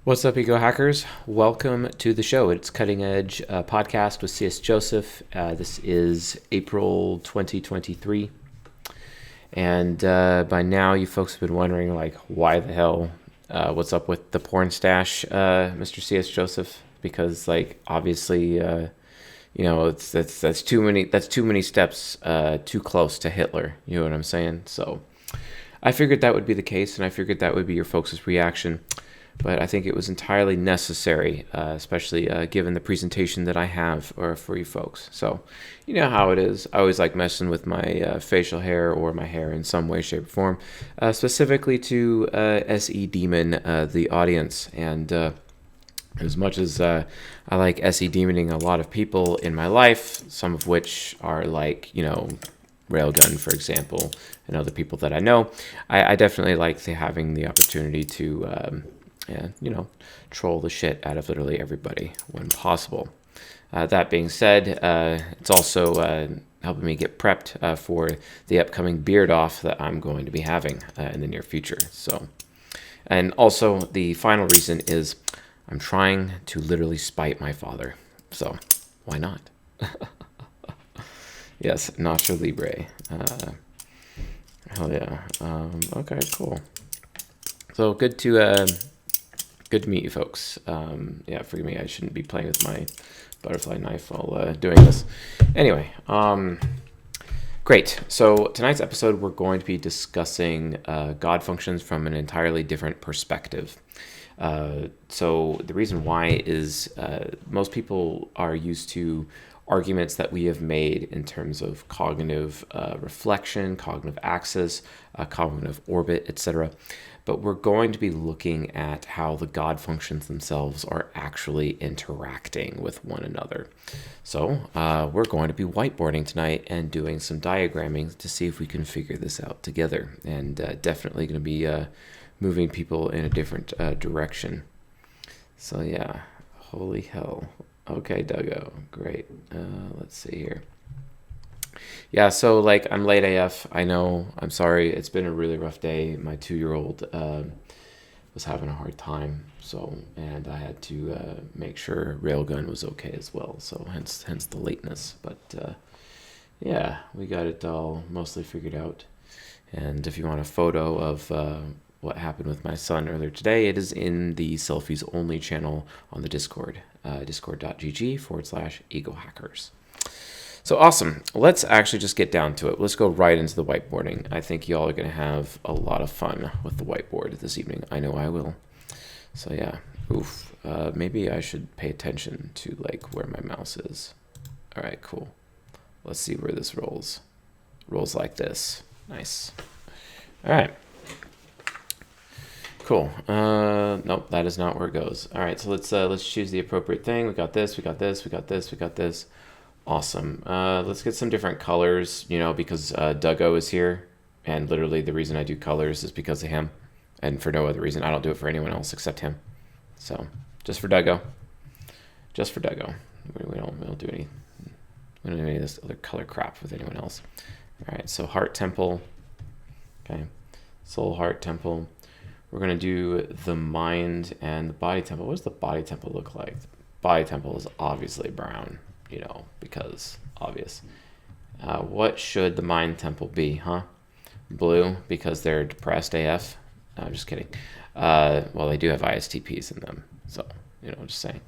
What's up, Ego Hackers? Welcome to the show. It's Cutting Edge podcast with C.S. Joseph. This is April 2023. And by now, you folks have been wondering, like, why the hell? What's up with the porn stash, Mr. C.S. Joseph? Because, like, obviously, that's too many. That's too many steps too close to Hitler. You know what I'm saying? So I figured that would be the case, and I figured that would be your folks' reaction. But I think it was entirely necessary, especially given the presentation that I have for you folks. So, you know how it is. I always like messing with my facial hair or my hair in some way, shape, or form, specifically to SE Demon, the audience. And as much as I like SE Demoning a lot of people in my life, some of which are like, Railgun, for example, and other people that I know, I definitely like having the opportunity to troll the shit out of literally everybody when possible. That being said, it's also helping me get prepped for the upcoming beard off that I'm going to be having in the near future. So, and also the final reason is I'm trying to literally spite my father. So, why not? Yes, Nacho Libre. Hell yeah. Okay, cool. So good to meet you folks. Forgive me, I shouldn't be playing with my butterfly knife while doing this. Anyway, great. So tonight's episode, we're going to be discussing God functions from an entirely different perspective. So the reason why is most people are used to arguments that we have made in terms of cognitive reflection, cognitive axis, cognitive orbit, etc. But we're going to be looking at how the God functions themselves are actually interacting with one another. So we're going to be whiteboarding tonight and doing some diagramming to see if we can figure this out together. And definitely going to be moving people in a different direction. So yeah, holy hell. Okay, Duggo, great. Let's see here. Yeah, so like I'm late AF. I know. I'm sorry. It's been a really rough day. My 2-year-old was having a hard time. So, and I had to make sure Railgun was okay as well. So hence the lateness. But yeah, we got it all mostly figured out. And if you want a photo of what happened with my son earlier today, it is in the Selfies Only channel on the Discord, discord.gg/egohackers. So awesome. Let's actually just get down to it. Let's go right into the whiteboarding. I think y'all are going to have a lot of fun with the whiteboard this evening. I know I will. So yeah, maybe I should pay attention to like where my mouse is. All right, cool. Let's see where this rolls. Rolls like this. Nice. All right. Cool. Nope, that is not where it goes. All right, so let's choose the appropriate thing. We got this. We got this. We got this. We got this. Awesome. Let's get some different colors. Because Duggo is here, and literally the reason I do colors is because of him, and for no other reason. I don't do it for anyone else except him. So just for Duggo. Just for Duggo. We don't do any. We don't do any of this other color crap with anyone else. All right. So heart temple. Okay. Soul, heart, temple. We're going to do the mind and the body temple. What does the body temple look like? The body temple is obviously brown, because obvious. What should the mind temple be, huh? Blue, because they're depressed AF? No, I'm just kidding. Well, they do have ISTPs in them, so, just saying.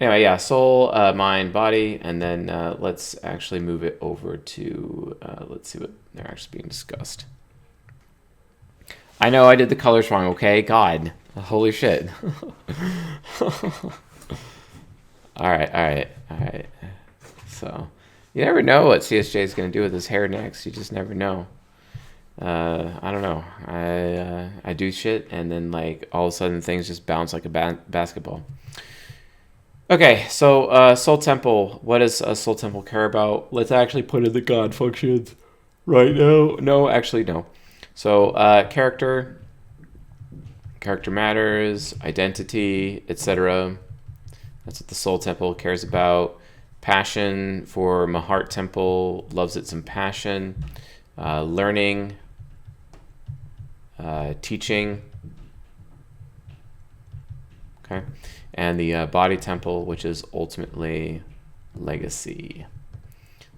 Anyway, yeah, soul, mind, body, and then let's actually move it over to, let's see what they're actually being discussed. I know I did the colors wrong, okay? God. Holy shit. All right. So, you never know what CSJ is going to do with his hair next. You just never know. I don't know. I do shit, and then, like, all of a sudden things just bounce like a basketball. Okay, so Soul Temple. What does Soul Temple care about? Let's actually put in the God functions right now. No, actually, no. So character matters, identity, etc. That's what the Soul Temple cares about. Passion for my Heart Temple, loves it some passion. Learning, teaching, okay? And the body temple, which is ultimately legacy.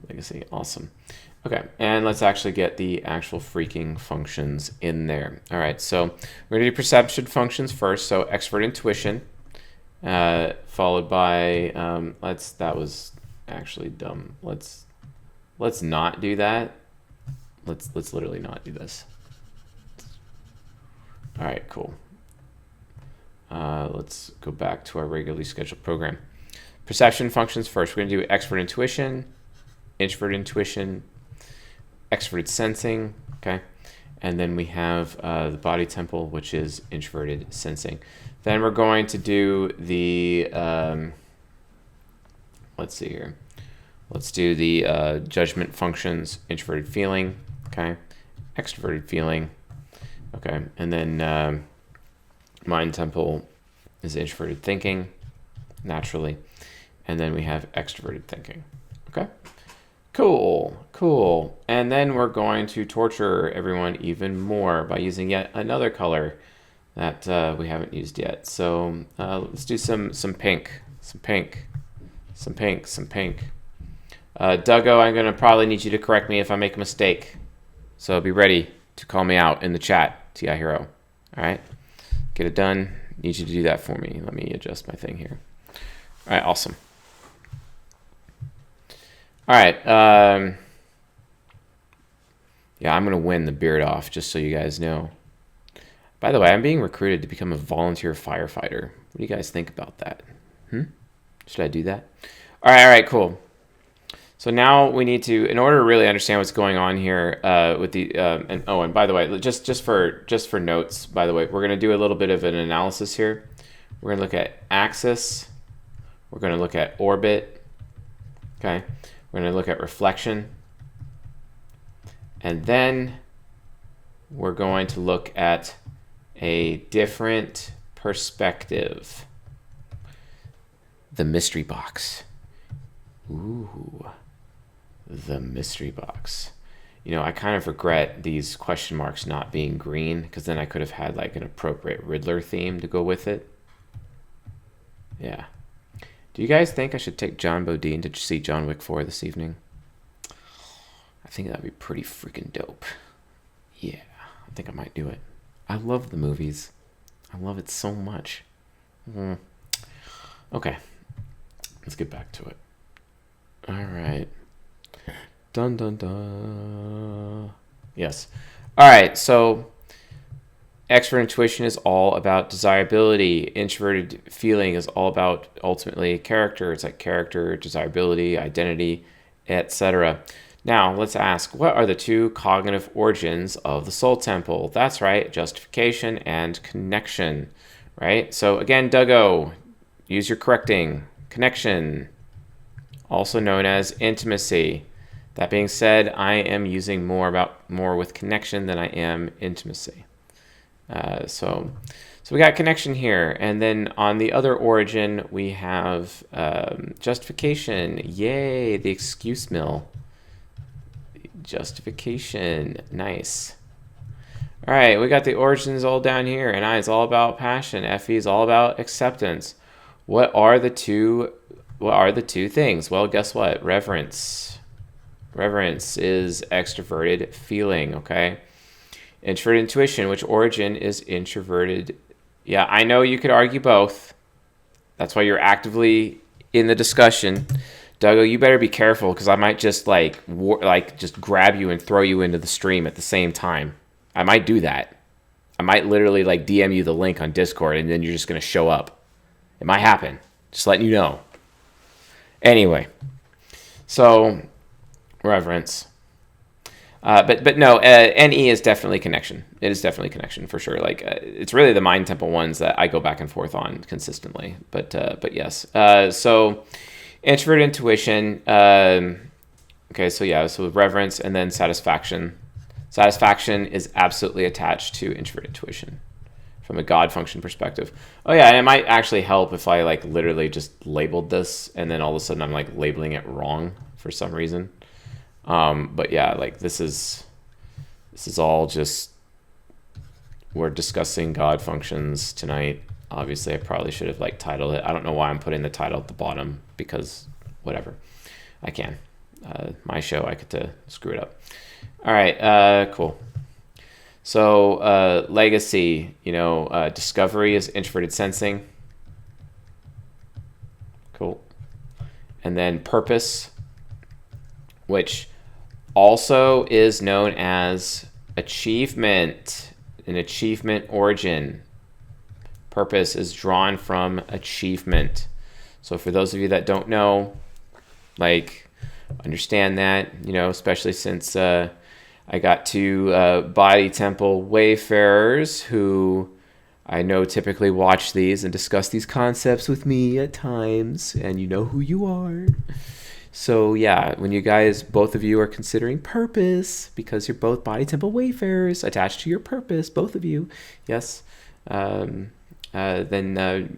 Legacy, awesome. Okay, and let's actually get the actual freaking functions in there. All right, so we're gonna do perception functions first. So extrovert intuition, followed by that was actually dumb. Let's not do that. Let's literally not do this. All right, cool. Let's go back to our regularly scheduled program. Perception functions first. We're gonna do extrovert intuition, introvert intuition, extroverted sensing, okay? And then we have the body temple, which is introverted sensing. Then we're going to do the, let's see here. Let's do the judgment functions, introverted feeling, okay? Extroverted feeling, okay? And then mind temple is introverted thinking, naturally. And then we have extroverted thinking, okay? Cool. And then we're going to torture everyone even more by using yet another color that we haven't used yet. So let's do some pink. Duggo, I'm gonna probably need you to correct me if I make a mistake. So be ready to call me out in the chat, TI Hero. All right, get it done. Need you to do that for me. Let me adjust my thing here. All right, awesome. All right, yeah, I'm gonna win the beard off, just so you guys know. By the way, I'm being recruited to become a volunteer firefighter. What do you guys think about that? Should I do that? All right, cool. So now we need to, in order to really understand what's going on here with the, and by the way, just for notes, by the way, we're gonna do a little bit of an analysis here. We're gonna look at axis. We're gonna look at orbit, okay? We're going to look at reflection, and then we're going to look at a different perspective. The mystery box. Ooh, the mystery box. You know, I kind of regret these question marks not being green, because then I could have had like an appropriate Riddler theme to go with it. Yeah. Do you guys think I should take John Bodine to see John Wick 4 this evening? I think that'd be pretty freaking dope. Yeah, I think I might do it. I love the movies. I love it so much. Okay, let's get back to it. All right. Dun dun dun. Yes. All right, so extrovert intuition is all about desirability. Introverted feeling is all about ultimately character. It's like character, desirability, identity, etc. Now, let's ask, what are the two cognitive origins of the soul temple? That's right, justification and connection, right? So again, Duggo, use your correcting. Connection, also known as intimacy. That being said, I am using more with connection than I am intimacy. So we got connection here, and then on the other origin we have justification. Yay, the excuse mill. Justification, nice. All right, we got the origins all down here, and I is all about passion. FE is all about acceptance. What are the two things? Well, guess what? Reverence. Reverence is extroverted feeling. Okay. Introverted intuition, which origin is introverted? Yeah, I know you could argue both. That's why you're actively in the discussion. Duggo, you better be careful, because I might just just grab you and throw you into the stream at the same time. I might do that. I might literally like DM you the link on Discord, and then you're just going to show up. It might happen. Just letting you know. Anyway, so reverence. But no, NE is definitely connection. It is definitely connection for sure. Like it's really the mind temple ones that I go back and forth on consistently. But yes. So introverted intuition. Okay, so yeah, so reverence and then satisfaction. Satisfaction is absolutely attached to introverted intuition from a God function perspective. Oh yeah, and it might actually help if I like literally just labeled this and then all of a sudden I'm like labeling it wrong for some reason. But yeah, like this is all just, we're discussing God functions tonight. Obviously, I probably should have like titled it. I don't know why I'm putting the title at the bottom, because whatever. I can. My show, I get to screw it up. All right, cool. So legacy, discovery is introverted sensing. Cool. And then purpose, which also is known as achievement, an achievement origin. Purpose is drawn from achievement. So for those of you that don't know, like, understand that, especially since I got two body temple wayfarers who I know typically watch these and discuss these concepts with me at times, and you know who you are. So yeah, when you guys, both of you, are considering purpose, because you're both body temple wayfarers attached to your purpose, both of you, yes, then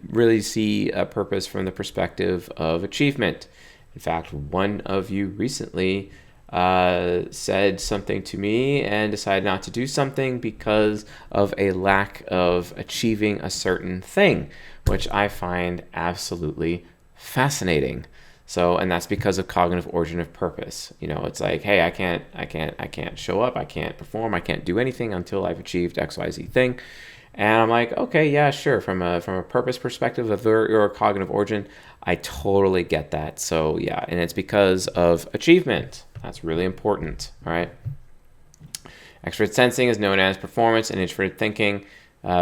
really see a purpose from the perspective of achievement. In fact, one of you recently said something to me and decided not to do something because of a lack of achieving a certain thing, which I find absolutely fascinating. So, and that's because of cognitive origin of purpose. It's like, hey, I can't show up, I can't perform, I can't do anything until I've achieved XYZ thing. And I'm like, okay, yeah, sure. From a purpose perspective of your cognitive origin, I totally get that. So yeah, and it's because of achievement. That's really important. All right. Extroverted sensing is known as performance, and introverted thinking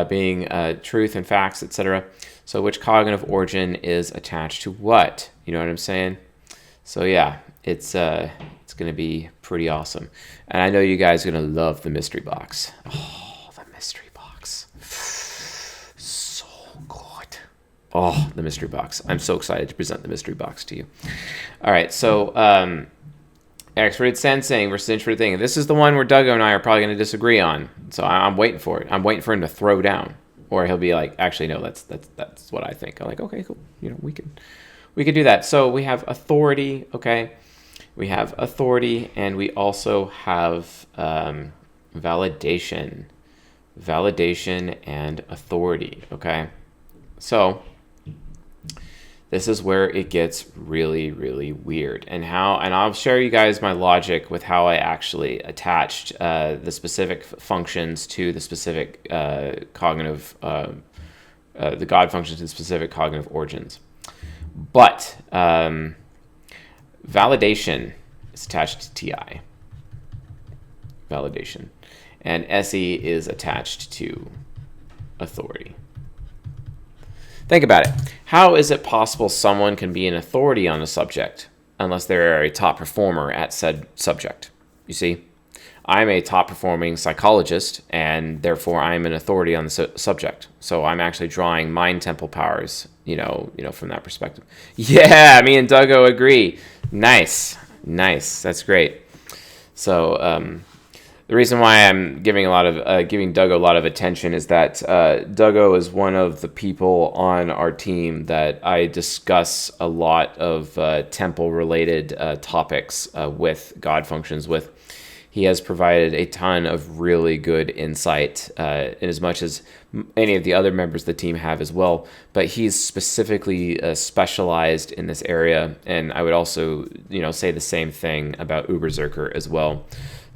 being truth and facts, etc. So which cognitive origin is attached to what? You know what I'm saying? So yeah, it's going to be pretty awesome. And I know you guys are going to love the mystery box. Oh, the mystery box. So good. Oh, the mystery box. I'm so excited to present the mystery box to you. All right, so extroverted sensing versus introverted thinking. This is the one where Duggo and I are probably going to disagree on. So I'm waiting for it. I'm waiting for him to throw down, or he'll be like, "Actually, no, that's what I think." I'm like, "Okay, cool. We can do that." So we have authority. Okay, we have authority, and we also have validation and authority. Okay, so this is where it gets really, really weird. And I'll share you guys my logic with how I actually attached the specific functions to the specific cognitive, the God functions to the specific cognitive origins. But validation is attached to TI. Validation. And SE is attached to authority. Think about it. How is it possible someone can be an authority on a subject unless they're a top performer at said subject? You see, I'm a top performing psychologist, and therefore I'm an authority on the subject. So I'm actually drawing mind temple powers, from that perspective. Yeah, me and Duggo agree. Nice. That's great. So, the reason why I'm giving Duggo a lot of attention is that Duggo is one of the people on our team that I discuss a lot of temple-related topics with, God functions with. He has provided a ton of really good insight, in as much as any of the other members of the team have as well. But he's specifically specialized in this area, and I would also, say the same thing about Uberzerker as well.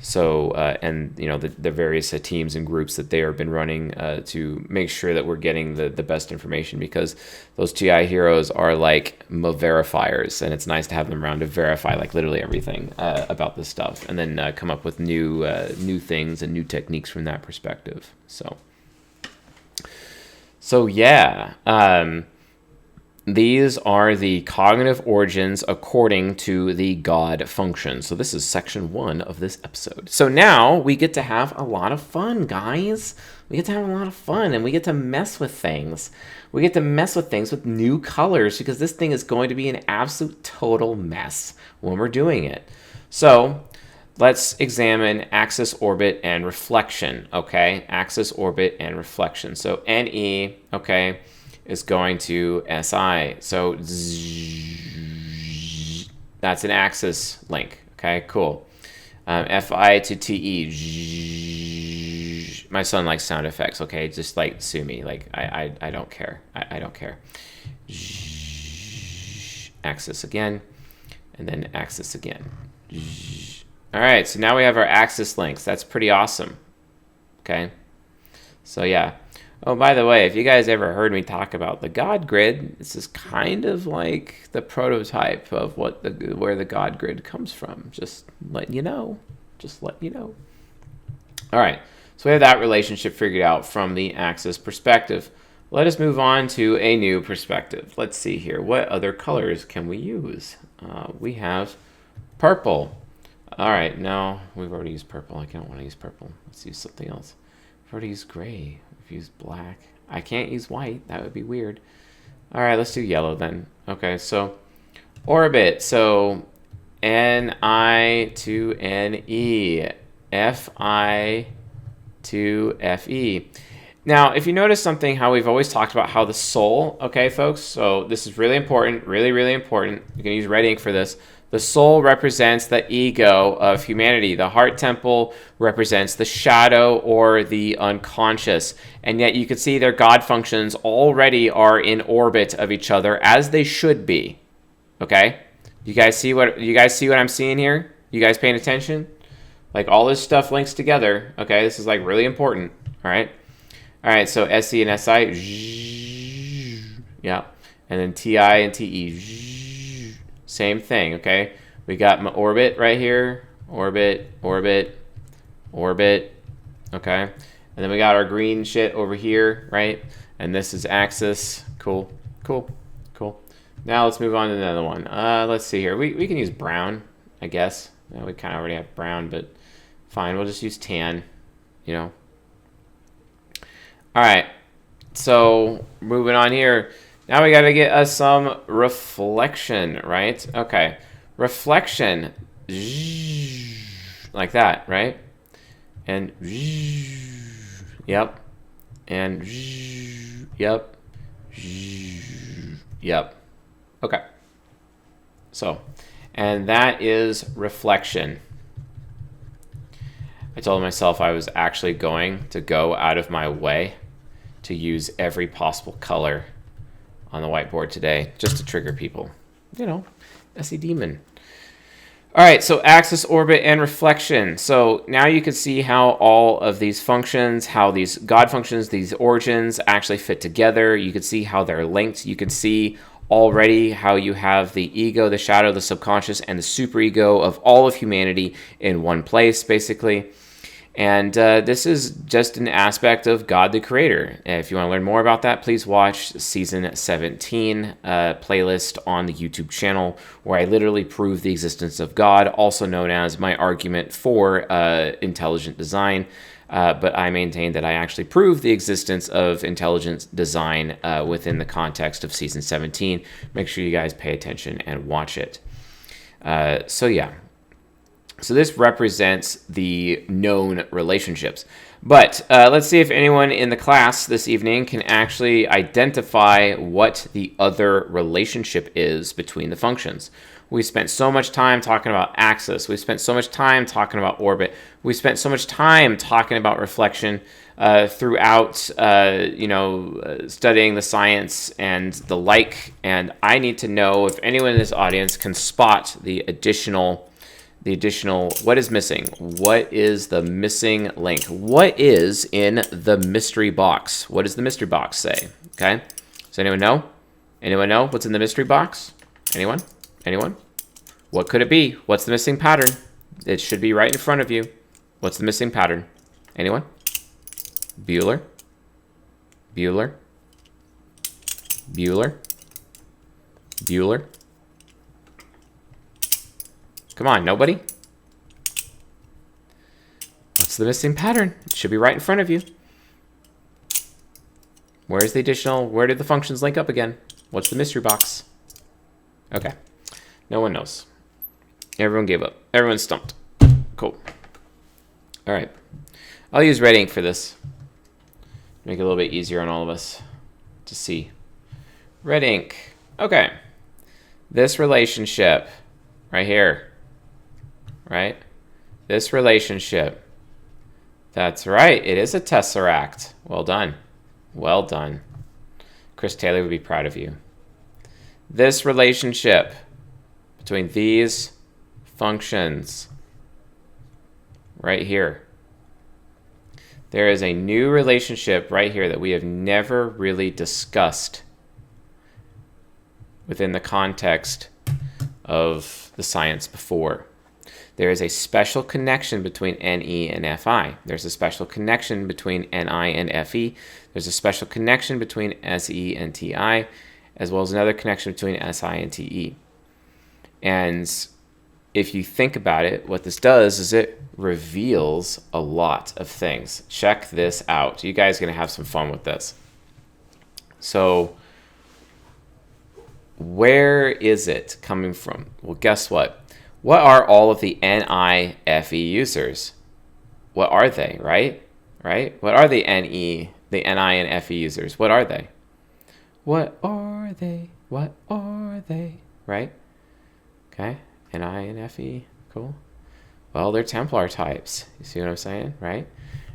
So, and the various teams and groups that they have been running to make sure that we're getting the best information, because those TI heroes are like verifiers, and it's nice to have them around to verify like literally everything about this stuff, and then come up with new things and new techniques from that perspective. So yeah. These are the cognitive origins according to the God function. So this is section 1 of this episode. So now we get to have a lot of fun, guys. We get to have a lot of fun, and we get to mess with things. We get to mess with things with new colors, because this thing is going to be an absolute total mess when we're doing it. So let's examine axis, orbit, and reflection, okay? Axis, orbit, and reflection. So NE, okay, is going to SI. So that's an axis link. Okay, cool. Fi to Te. My son likes sound effects, okay? Just like sue me. Like I don't care. I don't care. Axis again, and then axis again. All right, so now we have our axis links. That's pretty awesome. Okay. So yeah. Oh, by the way, if you guys ever heard me talk about the God grid, this is kind of like the prototype of where the God grid comes from. Just letting you know. Just letting you know. All right, so we have that relationship figured out from the axis perspective. Let us move on to a new perspective. Let's see here. What other colors can we use? We have purple. All right, no, we've already used purple. I don't want to use purple. Let's use something else. We've already used gray. We've used black. I can't use white. That would be weird. All right, let's do yellow then. Okay, so orbit. So Ni to Ne. Fi to Fe. Now, if you notice something, how we've always talked about how the soul, okay, folks? So this is really important, really, really important. You can use red ink for this. The soul represents the ego of humanity. The heart temple represents the shadow or the unconscious. And yet you can see their God functions already are in orbit of each other, as they should be. Okay? You guys see what I'm seeing here? You guys paying attention? Like all this stuff links together. Okay, this is like really important. All right. All right, so SE and SI. Yeah. And then TI and TE. Same thing, okay? We got my orbit right here. Orbit, orbit, orbit. Okay. And then we got our green shit over here, right? And this is axis. Cool, cool, cool. Now let's move on to another one. Let's see here. We can use brown, I guess. We kind of already have brown, but fine. We'll just use tan, you know. All right. So moving on here. Now we got to get us some reflection, right? Okay. Reflection. Like that, right? And yep. And yep. Yep. Okay. So, and that is reflection. I told myself I was actually going to go out of my way to use every possible color on the whiteboard today, just to trigger people. You know, SE Demon. All right, so axis, orbit, and reflection. So now you can see how all of these functions, how these God functions, these origins actually fit together. You can see how they're linked. You can see already how you have the ego, the shadow, the subconscious, and the superego of all of humanity in one place, basically. And this is just an aspect of God the Creator. If you want to learn more about that, please watch Season 17 playlist on the YouTube channel, where I literally prove the existence of God, also known as my argument for intelligent design. But I maintain that I actually prove the existence of intelligent design within the context of Season 17. Make sure you guys pay attention and watch it. So yeah. So this represents the known relationships. But let's see if anyone in the class this evening can actually identify what the other relationship is between the functions. We spent so much time talking about axis. We spent so much time talking about orbit. We spent so much time talking about reflection throughout, studying the science and the like. And I need to know if anyone in this audience can spot the additional, what is missing? What is the missing link? What is in the mystery box? What does the mystery box say? Okay. Does anyone know? Anyone know what's in the mystery box? Anyone? Anyone? What could it be? What's the missing pattern? It should be right in front of you. What's the missing pattern? Anyone? Bueller? Bueller? Bueller? Bueller? Come on, nobody? What's the missing pattern? It should be right in front of you. Where's the additional? Where did the functions link up again? What's the mystery box? Okay. No one knows. Everyone gave up. Everyone's stumped. Cool. All right. I'll use red ink for this. Make it a little bit easier on all of us to see. Red ink. Okay. This relationship right here. Right? This relationship. That's right. It is a tesseract. Well done. Well done. Chris Taylor would be proud of you. This relationship between these functions right here. There is a new relationship right here that we have never really discussed within the context of the science before. There is a special connection between NE and FI. There's a special connection between NI and FE. There's a special connection between SE and TI, as well as another connection between SI and TE. And if you think about it, what this does is it reveals a lot of things. Check this out. You guys are going to have some fun with this. So where is it coming from? Well, guess what? What are all of the NI-FE users? What are they, right? What are the NI and FE users? What are they? What are they? What are they? Right? Okay. NI and FE. Cool. Well, they're Templar types. You see what I'm saying? Right?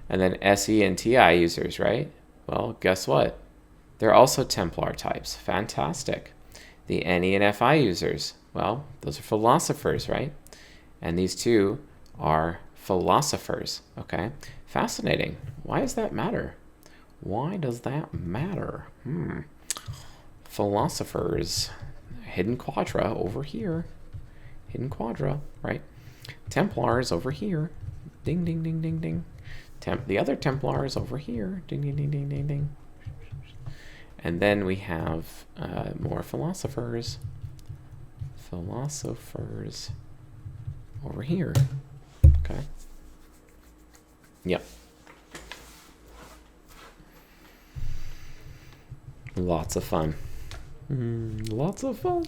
And then SE and TI users, right? Well, guess what? They're also Templar types. Fantastic. The NE and FI users. Well, those are philosophers, right? And these two are philosophers, okay? Fascinating. Why does that matter? Why does that matter? Philosophers. Hidden quadra over here. Hidden quadra, right? Templars over here. Ding, ding, ding, ding, ding. The other Templars over here. Ding, ding, ding, ding, ding, ding. And then we have more philosophers. Philosophers over here. Okay. Yep. Lots of fun. Lots of fun.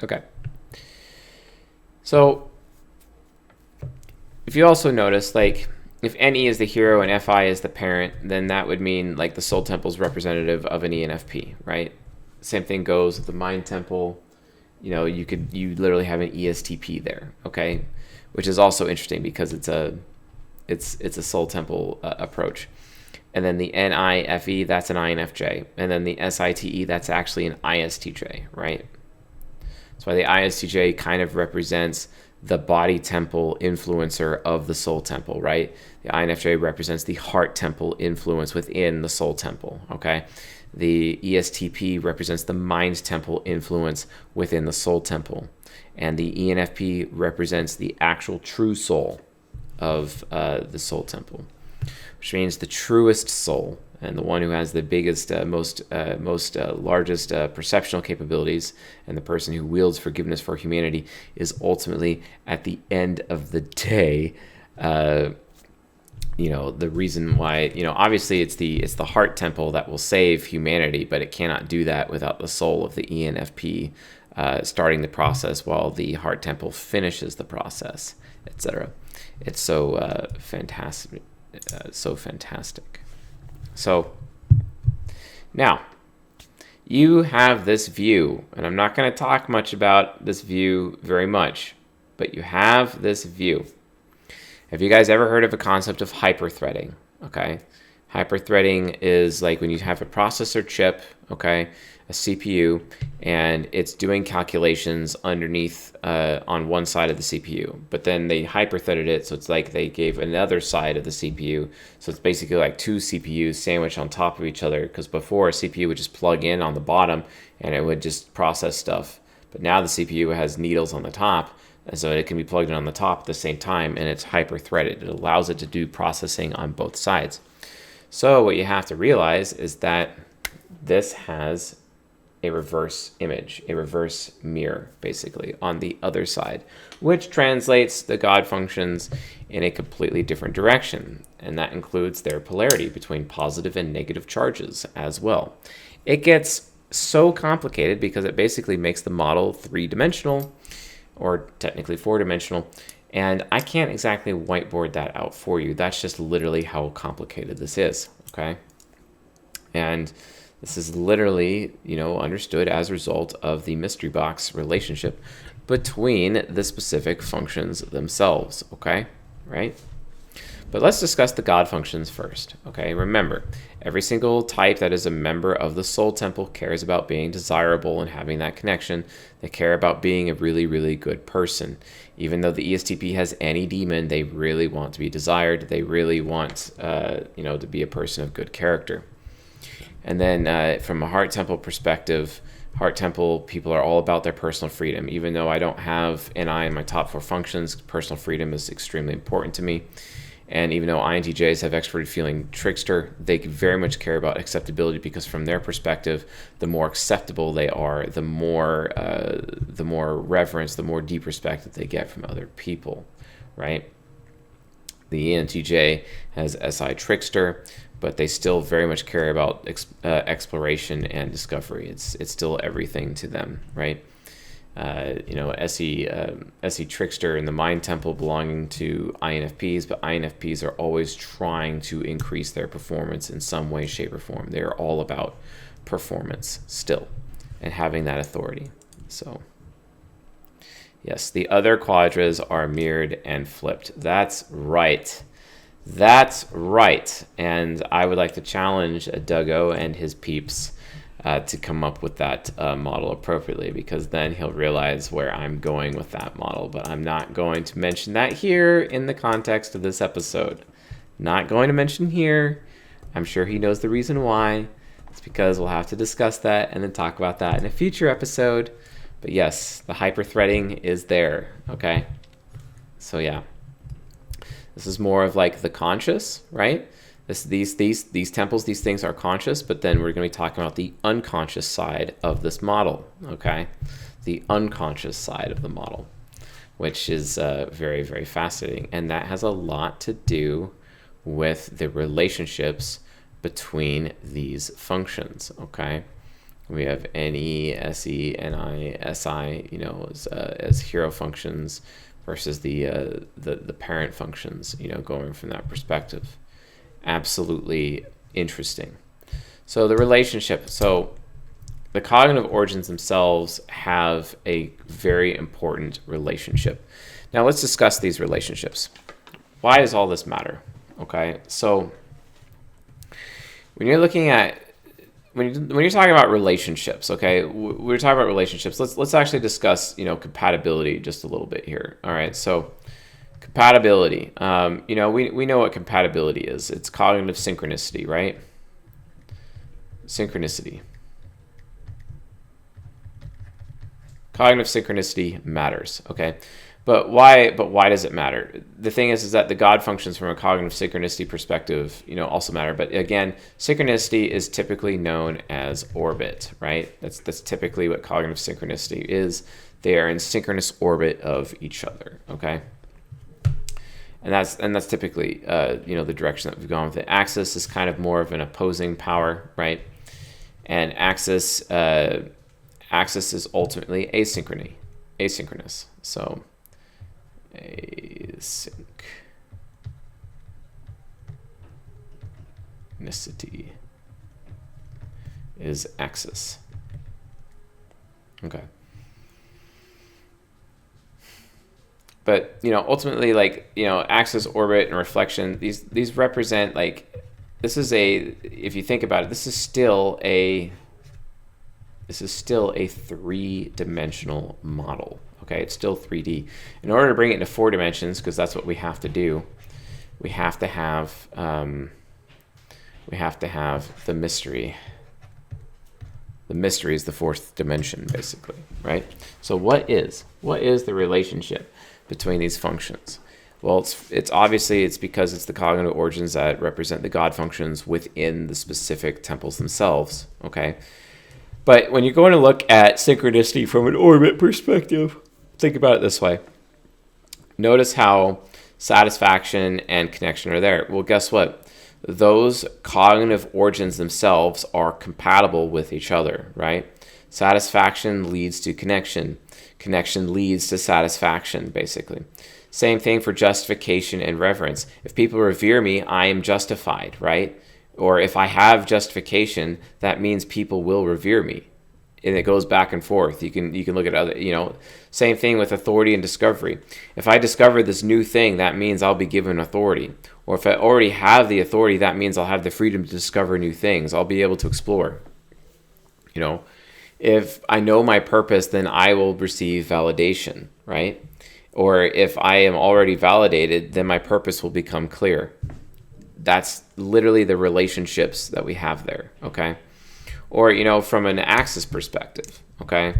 Okay. So if you also notice, like, if NE is the hero and FI is the parent, then that would mean like the soul temple is representative of an ENFP, right? Same thing goes with the mind temple. You know, you literally have an ESTP there, okay? Which is also interesting because it's a soul temple approach. And then the NIFE, that's an INFJ. And then the SITE, that's actually an ISTJ, right? That's why the ISTJ kind of represents the body temple influencer of the soul temple, right? The INFJ represents the heart temple influence within the soul temple, okay? The ESTP represents the mind temple influence within the soul temple. And the ENFP represents the actual true soul of the soul temple, which means the truest soul and the one who has the biggest, largest perceptional capabilities, and the person who wields forgiveness for humanity is ultimately, at the end of the day, the reason why, obviously it's the heart temple that will save humanity, but it cannot do that without the soul of the ENFP starting the process while the heart temple finishes the process, etc. It's so fantastic. So now you have this view, and I'm not going to talk much about this view very much, but you have this view. Have you guys ever heard of a concept of hyperthreading? Okay. Hyperthreading is like when you have a processor chip, okay, a CPU, and it's doing calculations underneath on one side of the CPU, but then they hyperthreaded it, so it's like they gave another side of the CPU, so it's basically like two CPUs sandwiched on top of each other, because before a CPU would just plug in on the bottom and it would just process stuff, but now the CPU has needles on the top, and so it can be plugged in on the top at the same time, and it's hyperthreaded. It allows it to do processing on both sides. So what you have to realize is that this has a reverse image, a reverse mirror, basically, on the other side, which translates the God functions in a completely different direction. And that includes their polarity between positive and negative charges as well. It gets so complicated because it basically makes the model three-dimensional, or technically four-dimensional, and I can't exactly whiteboard that out for you. That's just literally how complicated this is, okay? And This is literally, understood as a result of the mystery box relationship between the specific functions themselves, okay? Right? But let's discuss the God functions first, okay? Remember, every single type that is a member of the Soul Temple cares about being desirable and having that connection. They care about being a really, really good person. Even though the ESTP has any demon, they really want to be desired. They really want, to be a person of good character. And then from a Heart Temple perspective, Heart Temple people are all about their personal freedom. Even though I don't have NI in my top 4 functions, personal freedom is extremely important to me. And even though INTJs have extroverted feeling trickster, they very much care about acceptability, because from their perspective, the more acceptable they are, the more reverence, the more deep respect that they get from other people, right? The ENTJ has SI trickster, but they still very much care about exploration and discovery. It's still everything to them, right? SE trickster in the mind temple belonging to INFPs, but INFPs are always trying to increase their performance in some way, shape, or form. They're all about performance still and having that authority. So yes, the other quadras are mirrored and flipped. That's right. That's right. And I would like to challenge Duggo and his peeps to come up with that model appropriately, because then he'll realize where I'm going with that model. But I'm not going to mention that here in the context of this episode. Not going to mention here. I'm sure he knows the reason why. It's because we'll have to discuss that and then talk about that in a future episode. But yes, the hyperthreading is there, okay? So yeah. This is more of like the conscious, right? These temples, these things are conscious, but then we're going to be talking about the unconscious side of this model, okay? The unconscious side of the model, which is very, very fascinating. And that has a lot to do with the relationships between these functions, okay? We have NE, SE, NI, SI, as hero functions versus the parent functions, going from that perspective. Absolutely interesting. So the relationship. So the cognitive origins themselves have a very important relationship. Now let's discuss these relationships. Why does all this matter? Okay, so when you're looking at when you're talking about relationships, okay, we're talking about relationships. Let's actually discuss compatibility just a little bit here. All right, so compatibility. We know what compatibility is. It's cognitive synchronicity, right? Synchronicity. Cognitive synchronicity matters, okay? But why does it matter? The thing is that the God functions from a cognitive synchronicity perspective, also matter. But again, synchronicity is typically known as orbit, right? That's typically what cognitive synchronicity is. They are in synchronous orbit of each other, okay? And that's typically the direction that we've gone with it. Axis is kind of more of an opposing power, right? And axis is ultimately asynchronous. So asynchronicity is axis. Okay. But ultimately, axis, orbit, and reflection, these represent this is if you think about it, this is still a 3-dimensional model. Okay, it's still 3D. In order to bring it into 4 dimensions, because that's what we have to do, we have to have the mystery. The mystery is the 4th dimension, basically, right? So what is the relationship between these functions? Well, it's obviously because it's the cognitive origins that represent the God functions within the specific temples themselves, okay? But when you're going to look at synchronicity from an orbit perspective, think about it this way. Notice how satisfaction and connection are there. Well, guess what? Those cognitive origins themselves are compatible with each other, right? Satisfaction leads to connection. Connection leads to satisfaction, basically. Same thing for justification and reverence. If people revere me, I am justified, right? Or if I have justification, that means people will revere me. And it goes back and forth. You can look at other, same thing with authority and discovery. If I discover this new thing, that means I'll be given authority. Or if I already have the authority, that means I'll have the freedom to discover new things. I'll be able to explore. If I know my purpose, then I will receive validation, right? Or if I am already validated, then my purpose will become clear. That's literally the relationships that we have there, okay? Or, from an access perspective, okay?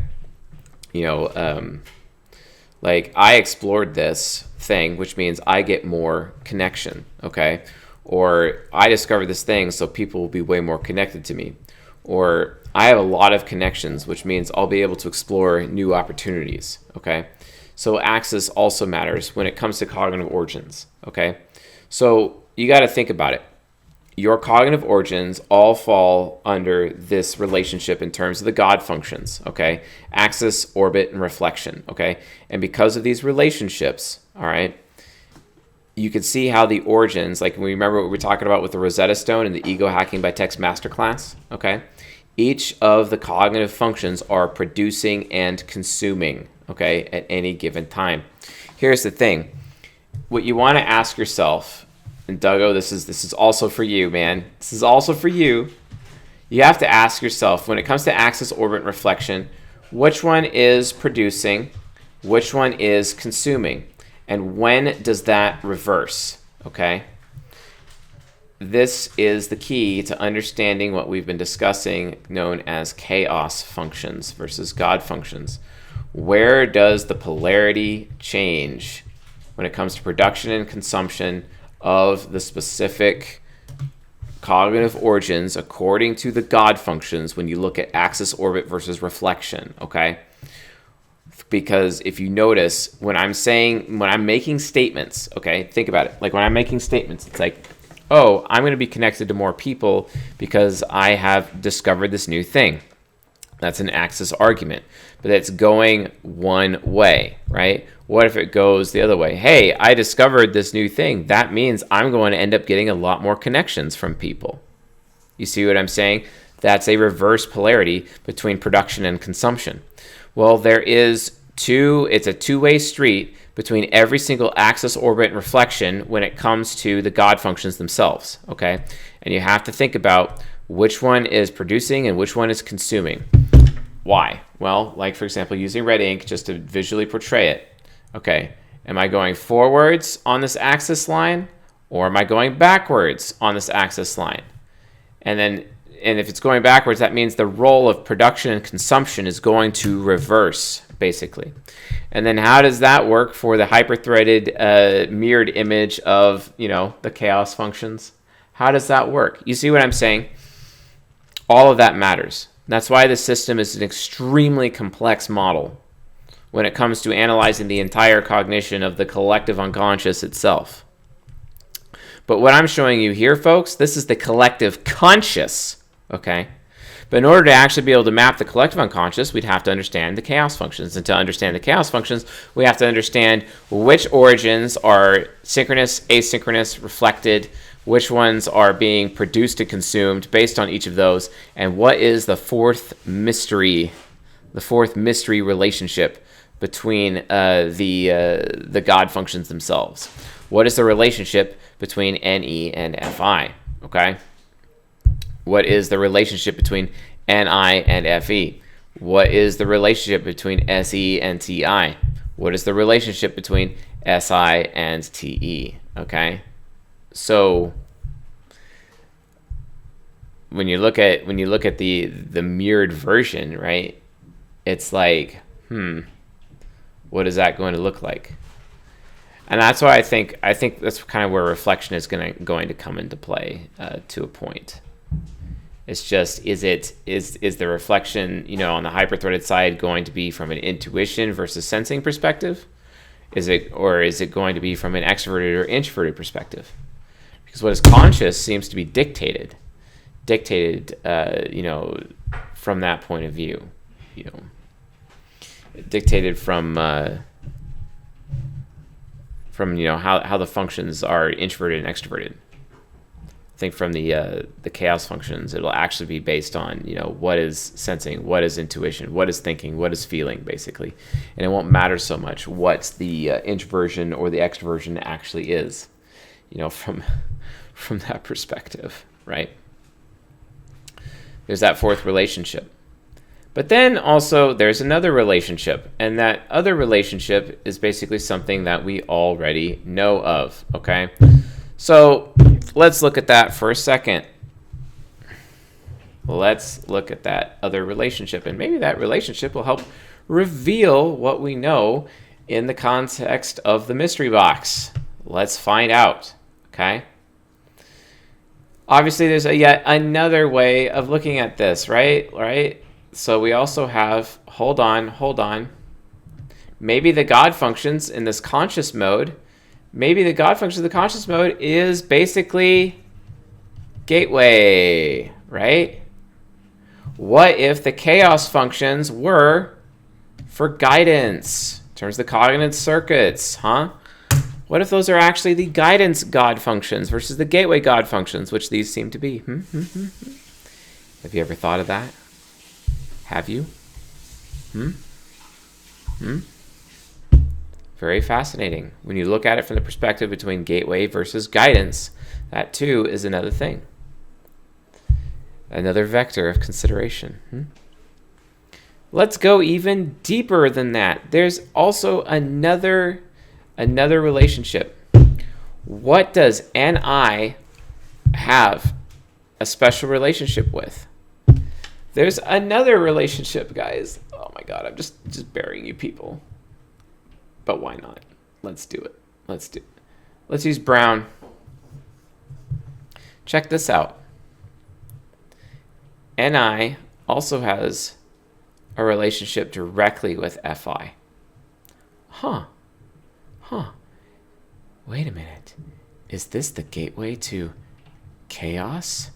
Like I explored this thing, which means I get more connection, okay? Or I discovered this thing, so people will be way more connected to me. Or I have a lot of connections, which means I'll be able to explore new opportunities, okay? So access also matters when it comes to cognitive origins, okay? So you got to think about it. Your cognitive origins all fall under this relationship in terms of the God functions, okay? Axis, orbit, and reflection, okay? And because of these relationships, all right, you can see how the origins, like we remember what we were talking about with the Rosetta Stone and the Ego Hacking by Text Masterclass, okay? Each of the cognitive functions are producing and consuming, okay, at any given time. Here's the thing. What you want to ask yourself, and Duggo, this is also for you, man. This is also for you. You have to ask yourself, when it comes to axis, orbit, and reflection, which one is producing, which one is consuming, and when does that reverse, okay? This is the key to understanding what we've been discussing, known as chaos functions versus God functions. Where does the polarity change when it comes to production and consumption of the specific cognitive origins according to the God functions when you look at axis, orbit versus reflection, okay? Because if you notice, when I'm making statements, okay, think about it. Like when I'm making statements, it's like, oh, I'm going to be connected to more people because I have discovered this new thing. That's an axis argument, but it's going one way, right? What if it goes the other way? Hey, I discovered this new thing. That means I'm going to end up getting a lot more connections from people. You see what I'm saying? That's a reverse polarity between production and consumption. Well, it's a two-way street between every single axis, orbit, and reflection when it comes to the God functions themselves, okay? And you have to think about which one is producing and which one is consuming. Why? Well, like for example, using red ink just to visually portray it. Okay, am I going forwards on this axis line, or am I going backwards on this axis line? And if it's going backwards, that means the role of production and consumption is going to reverse, basically. And then how does that work for the hyperthreaded mirrored image of, the chaos functions? How does that work? You see what I'm saying? All of that matters. That's why the system is an extremely complex model when it comes to analyzing the entire cognition of the collective unconscious itself. But what I'm showing you here, folks, this is the collective conscious, okay? But in order to actually be able to map the collective unconscious, we'd have to understand the chaos functions. And to understand the chaos functions, we have to understand which origins are synchronous, asynchronous, reflected, which ones are being produced and consumed based on each of those, and what is the fourth mystery relationship between the God functions themselves. What is the relationship between NE and FI? Okay. What is the relationship between NI and FE? What is the relationship between SE and TI? What is the relationship between SI and TE? Okay. So when you look at the mirrored version, right? It's like, what is that going to look like? And that's why I think that's kind of where reflection is going to come into play to a point. It's just, is the reflection, on the hyperthreaded side going to be from an intuition versus sensing perspective? Is it going to be from an extroverted or introverted perspective? Because what is conscious seems to be dictated, from that point of view, dictated from how the functions are introverted and extroverted. think from the chaos functions, it'll actually be based on, you know, what is sensing, what is intuition, what is thinking, what is feeling, basically. And it won't matter so much what the introversion or the extroversion actually is, you know, from that perspective, right? There's that fourth relationship. But then also there's another relationship, and that other relationship is basically something that we already know of, okay? So let's look at that for a second. Let's look at that other relationship, and maybe that relationship will help reveal what we know in the context of the mystery box. Let's find out, okay? Obviously, there's yet another way of looking at this, right? So we also have, hold on. Maybe the God functions in this conscious mode, maybe the God function of the conscious mode is basically gateway, right? What if the chaos functions were for guidance in terms of the cognitive circuits, huh? What if those are actually the guidance God functions versus the gateway God functions, which these seem to be? Have you ever thought of that? Have you? Very fascinating. When you look at it from the perspective between gateway versus guidance, that too is another thing. Another vector of consideration. Let's go even deeper than that. There's also another relationship. What does NI have a special relationship with? There's another relationship, guys. Oh my God, I'm just burying you people. But why not? Let's do it. Let's use brown. Check this out. NI also has a relationship directly with FI. Huh. Wait a minute. Is this the gateway to chaos?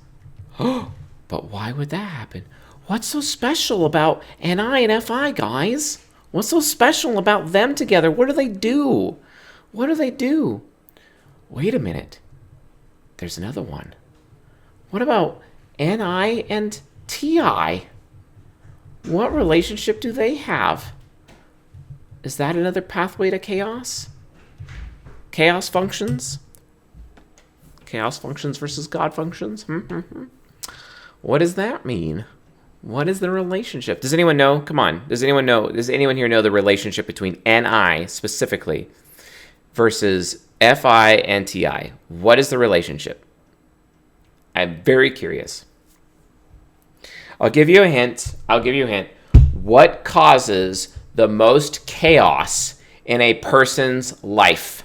Oh, but why would that happen? What's so special about NI and FI, guys? What's so special about them together? What do they do? Wait a minute. There's another one. What about NI and TI? What relationship do they have? Is that another pathway to chaos? Chaos functions? Chaos functions versus God functions? What does that mean? What is the relationship? Does anyone know? Come on. Does anyone know? Does anyone here know the relationship between NI specifically versus FI and TI? What is the relationship? I'm very curious. I'll give you a hint. What causes the most chaos in a person's life?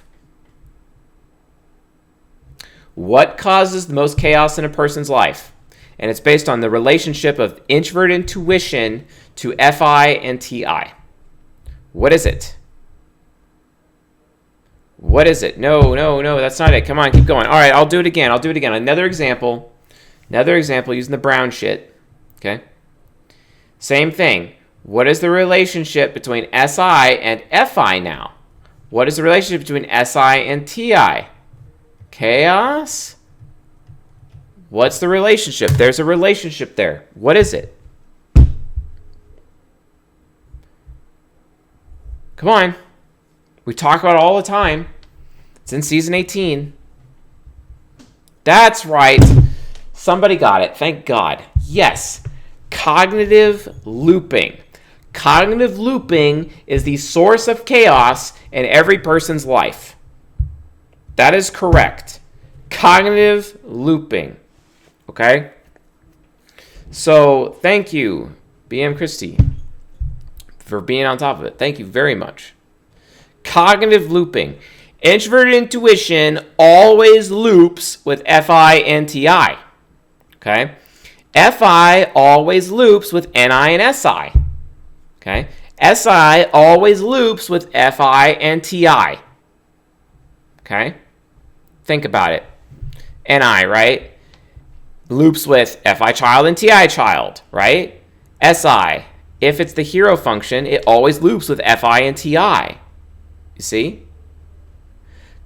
What causes the most chaos in a person's life? And it's based on the relationship of introvert intuition to FI and TI. What is it? No, that's not it. Come on, keep going. All right, I'll do it again. Another example using the brown shit. Okay? Same thing. What is the relationship between SI and FI now? What is the relationship between SI and TI? Chaos? What's the relationship? There's a relationship there. What is it? Come on. We talk about it all the time. It's in season 18. That's right. Somebody got it. Thank God. Yes. Cognitive looping. Cognitive looping is the source of chaos in every person's life. That is correct. Cognitive looping. Okay? So, thank you, BM Christie, for being on top of it. Thank you very much. Cognitive looping. Introverted intuition always loops with FI and TI. Okay? FI always loops with NI and SI. Okay? SI always loops with FI and TI. Okay? Think about it. NI, right? Loops with FI child and TI child, right? SI, if it's the hero function, it always loops with FI and TI. You see?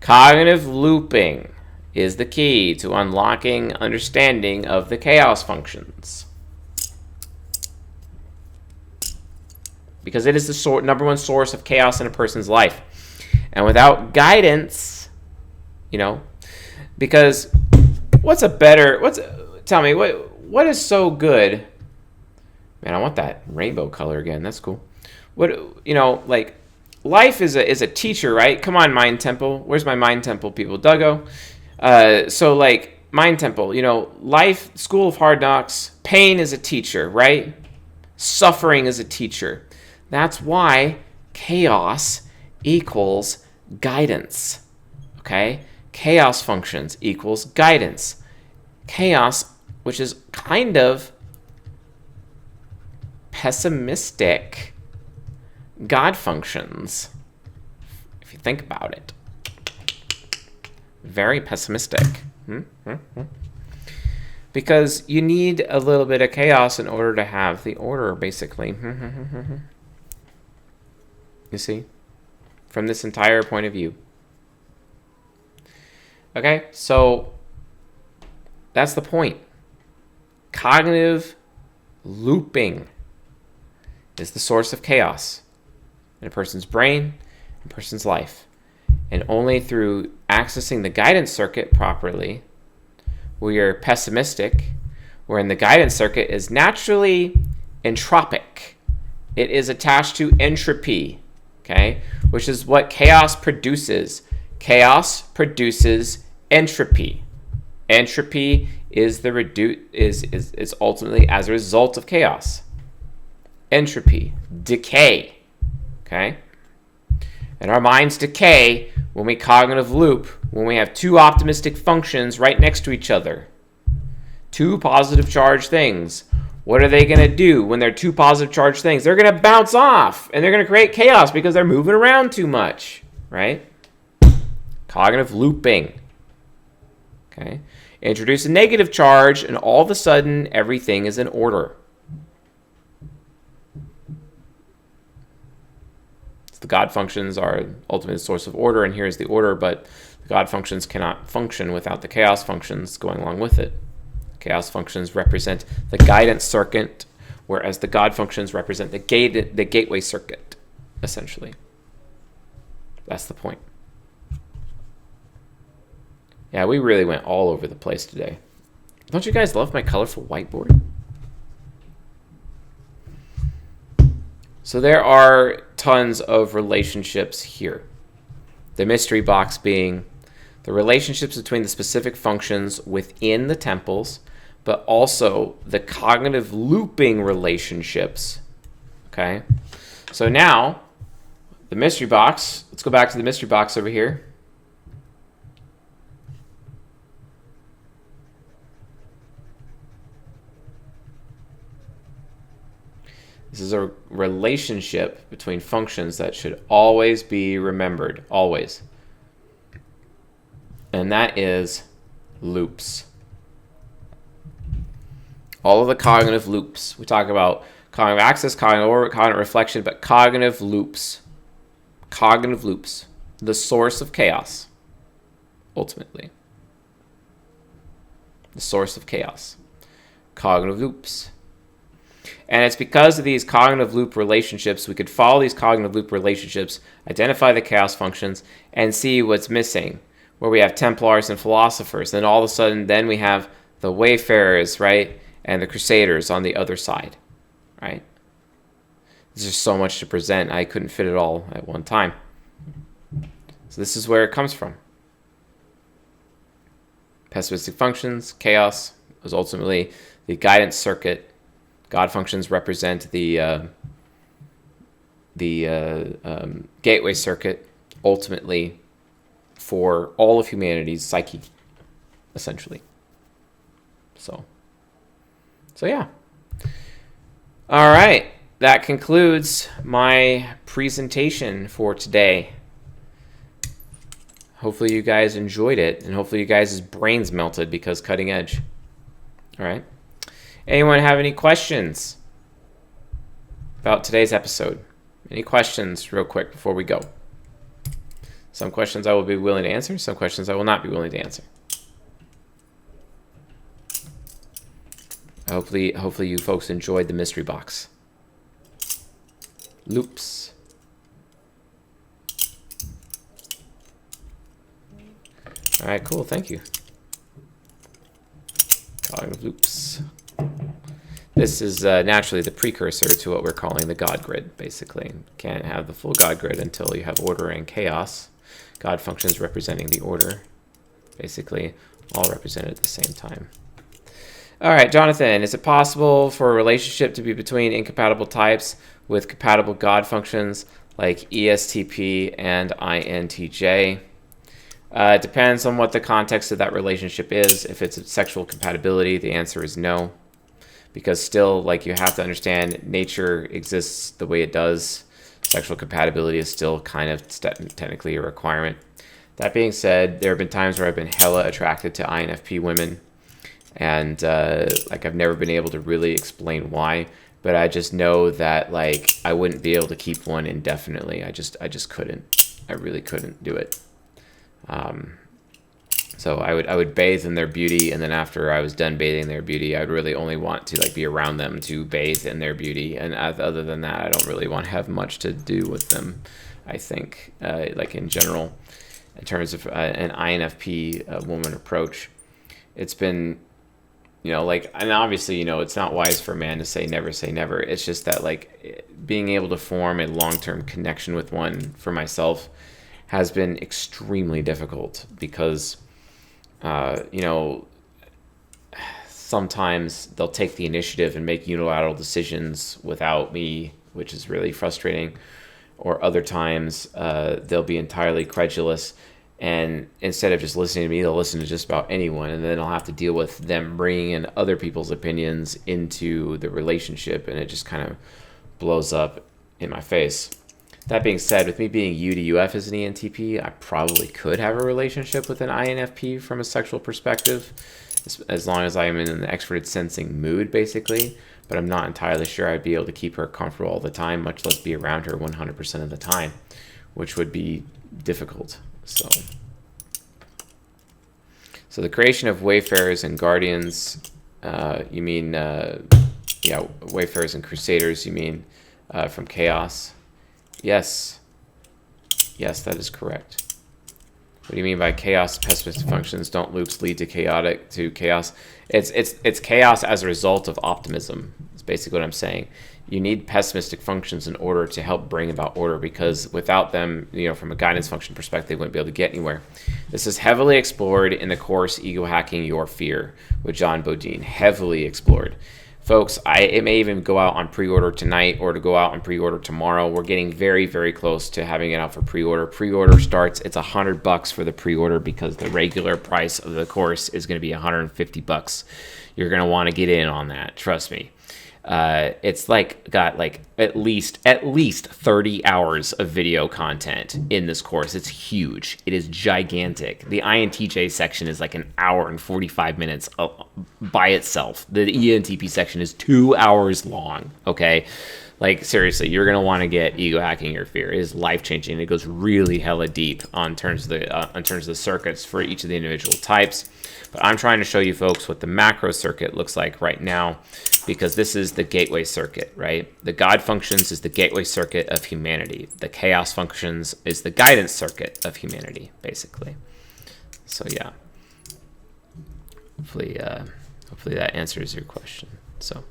Cognitive looping is the key to unlocking understanding of the chaos functions. Because it is the number one source of chaos in a person's life. And without guidance, because tell me, what is so good? Man, I want that rainbow color again. That's cool. Life is a teacher, right? Come on, Mind Temple. Where's my Mind Temple people? Duggo. Mind Temple, life, school of hard knocks, pain is a teacher, right? Suffering is a teacher. That's why chaos equals guidance, okay? Chaos functions equals guidance. Chaos, which is kind of pessimistic, God functions, if you think about it. Very pessimistic. Because you need a little bit of chaos in order to have the order, basically. You see? From this entire point of view. Okay, so that's the point. Cognitive looping is the source of chaos in a person's brain, in a person's life. And only through accessing the guidance circuit properly, where you're pessimistic, wherein the guidance circuit is naturally entropic. It is attached to entropy, okay? Which is what chaos produces. Chaos produces entropy. Entropy is ultimately as a result of chaos. Entropy, decay, okay? And our minds decay when we cognitive loop, when we have two optimistic functions right next to each other. Two positive charged things. What are they going to do when they're two positive charged things? They're going to bounce off, and they're going to create chaos because they're moving around too much, right? Cognitive looping. Okay? Introduce a negative charge, and all of a sudden, everything is in order. The God functions are ultimate source of order, and here's the order, but the God functions cannot function without the chaos functions going along with it. Chaos functions represent the guidance circuit, whereas the God functions represent the gateway circuit, essentially. That's the point. Yeah, we really went all over the place today. Don't you guys love my colorful whiteboard? So there are tons of relationships here. The mystery box being the relationships between the specific functions within the temples, but also the cognitive looping relationships. Okay? So now, the mystery box, let's go back to the mystery box over here. This is a relationship between functions that should always be remembered, always. And that is loops. All of the cognitive loops. We talk about cognitive access, cognitive order, cognitive reflection, but cognitive loops. Cognitive loops. The source of chaos, ultimately. The source of chaos. Cognitive loops. And it's because of these cognitive loop relationships, we could follow these cognitive loop relationships, identify the chaos functions, and see what's missing. Where we have Templars and philosophers. Then all of a sudden, then we have the Wayfarers, right? And the Crusaders on the other side, right? There's just so much to present. I couldn't fit it all at one time. So this is where it comes from. Pessimistic functions, chaos is ultimately the guidance circuit. God functions represent the gateway circuit, ultimately for all of humanity's psyche, essentially. So yeah. All right, that concludes my presentation for today. Hopefully you guys enjoyed it, and hopefully you guys' brains melted because cutting edge. All right. Anyone have any questions about today's episode? Any questions real quick before we go? Some questions I will be willing to answer. Some questions I will not be willing to answer. Hopefully you folks enjoyed the mystery box. Loops. All right, cool. Thank you. Calling of loops. This is naturally the precursor to what we're calling the God grid, basically. Can't have the full God grid until you have order and chaos. God functions representing the order, basically, all represented at the same time. All right, Jonathan, is it possible for a relationship to be between incompatible types with compatible God functions like ESTP and INTJ? It depends on what the context of that relationship is. If it's a sexual compatibility, the answer is no. Because still, like, you have to understand nature exists the way it does. Sexual compatibility is still kind of technically a requirement. That being said, there have been times where I've been hella attracted to INFP women. And like, I've never been able to really explain why. But I just know that, like, I wouldn't be able to keep one indefinitely. I just couldn't. I really couldn't do it. So I would bathe in their beauty, and then after I was done bathing their beauty, I would really only want to, like, be around them to bathe in their beauty. And other than that, I don't really want to have much to do with them, I think, like, in general, in terms of an INFP woman approach. It's been, you know, like, and obviously, you know, it's not wise for a man to say never. It's just that, like, being able to form a long-term connection with one for myself has been extremely difficult because, you know, sometimes they'll take the initiative and make unilateral decisions without me, which is really frustrating. Or other times they'll be entirely credulous, and instead of just listening to me, they'll listen to just about anyone, and then I'll have to deal with them bringing in other people's opinions into the relationship, and it just kind of blows up in my face. That being said, with me being U to UF as an ENTP, I probably could have a relationship with an INFP from a sexual perspective, as long as I am in an extroverted sensing mood, basically. But I'm not entirely sure I'd be able to keep her comfortable all the time, much less be around her 100% of the time, which would be difficult. So the creation of wayfarers and guardians, you mean, yeah, wayfarers and crusaders, you mean, from chaos? Yes, that is correct. What do you mean by chaos? Pessimistic functions? Don't loops lead to chaos? It's chaos as a result of optimism. That's basically what I'm saying. You need pessimistic functions in order to help bring about order, because without them, you know, from a guidance function perspective, they wouldn't be able to get anywhere. This is heavily explored in the course Ego Hacking Your Fear with John Bodine. Heavily explored. Folks, it may even go out on pre-order tonight or to go out on pre-order tomorrow. We're getting very, very close to having it out for pre-order. Pre-order starts, it's $100 for the pre-order, because the regular price of the course is going to be $150. You're going to want to get in on that. Trust me. It's like got like at least 30 hours of video content in this course. It's huge. It is gigantic. The INTJ section is like an hour and 45 minutes by itself. The ENTP section is 2 hours long. Okay. Like, seriously, you're going to want to get Ego Hacking Your Fear. It is life-changing. It goes really hella deep on terms of the circuits for each of the individual types. But I'm trying to show you folks what the macro circuit looks like right now, because this is the gateway circuit, right? The God functions is the gateway circuit of humanity. The chaos functions is the guidance circuit of humanity, basically. So yeah, hopefully that answers your question. So,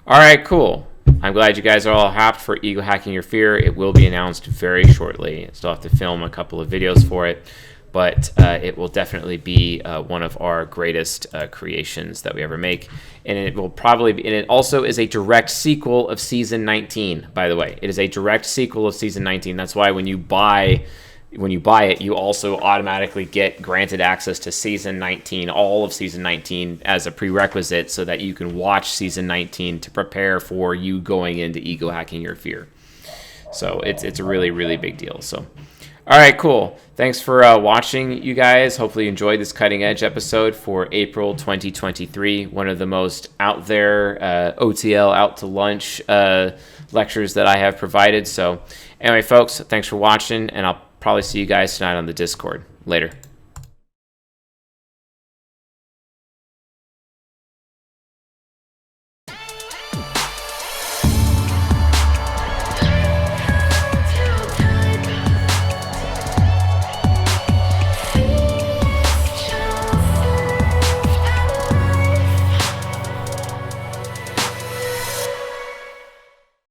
all right, cool. I'm glad you guys are all happy for Ego Hacking Your Fear. It will be announced very shortly. Still have to film a couple of videos for it, but it will definitely be one of our greatest creations that we ever make. And it will probably be, and it also is a direct sequel of Season 19, by the way. It is a direct sequel of Season 19. That's why when you buy it, you also automatically get granted access to Season 19, all of Season 19 as a prerequisite, so that you can watch Season 19 to prepare for you going into Ego Hacking Your Fear. So it's a really, really big deal. So, all right, cool. Thanks for watching, you guys. Hopefully you enjoyed this cutting edge episode for April 2023. One of the most out there OTL out to lunch lectures that I have provided. So anyway, folks, thanks for watching, and I'll probably see you guys tonight on the Discord. Later.